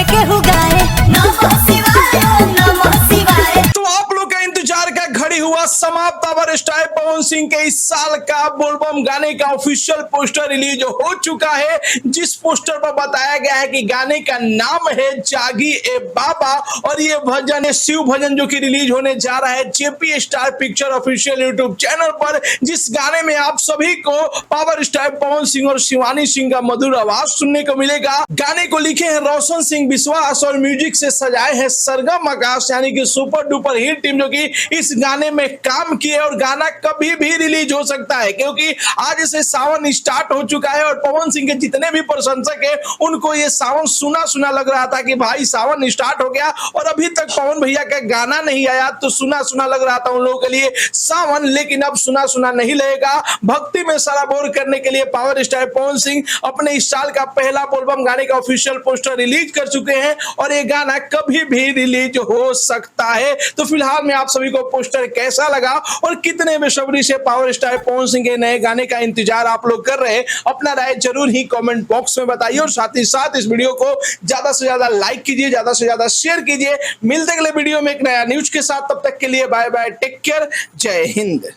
केहू गाए नमः शिवाय नमः शिवाय। तो आप लोग का इंतजार का घड़ी हुआ समाप्त। पावर स्टार पवन सिंह के इस साल का बोलबम गाने का ऑफिशियल पोस्टर रिलीज हो चुका है, जिस पोस्टर पर बताया गया है कि गाने का नाम है जागी ए बाबा और ये भजन है शिव भजन जो कि रिलीज होने जा रहा है JP star picture official YouTube channel पर। जिस गाने में आप सभी को पावर स्टार पवन सिंह और शिवानी सिंह का मधुर आवाज सुनने को मिलेगा। गाने को लिखे हैं रोशन सिंह विश्वास और म्यूजिक से सजाए हैं सरगम आकाश, यानी कि सुपर डुपर हिट टीम जो कि इस गाने में काम किए। और गाना कभी भी रिलीज हो सकता है क्योंकि आज से सावन स्टार्ट हो चुका है और पवन सिंह के जितने भी प्रशंसक हैं उनको ये सावन सुना सुना लग रहा था कि भाई सावन स्टार्ट हो गया और अभी तक पवन भैया का गाना नहीं आया, तो सुना सुना लग रहा था उन लोगों के लिए सावन। लेकिन अब सुना सुना नहीं लगेगा। भक्ति में सराबोर करने के लिए पावर स्टार पवन सिंह अपने इस साल का पहला बोलबम गाने का ऑफिशियल पोस्टर रिलीज कर चुके हैं और ये गाना कभी भी रिलीज हो सकता है। तो फिलहाल में आप सभी को पोस्टर कैसा लगा और कितने बेसब्री से पावर स्टार पवन सिंह के नए गाने का इंतजार आप लोग कर रहे हैं, अपना राय जरूर ही कमेंट बॉक्स में बताइए और साथ ही साथ इस वीडियो को ज्यादा से ज्यादा लाइक कीजिए, ज्यादा से ज्यादा शेयर कीजिए। मिलते अगले वीडियो में एक नया न्यूज के साथ, तब तक के लिए बाय बाय, टेक केयर, जय हिंद।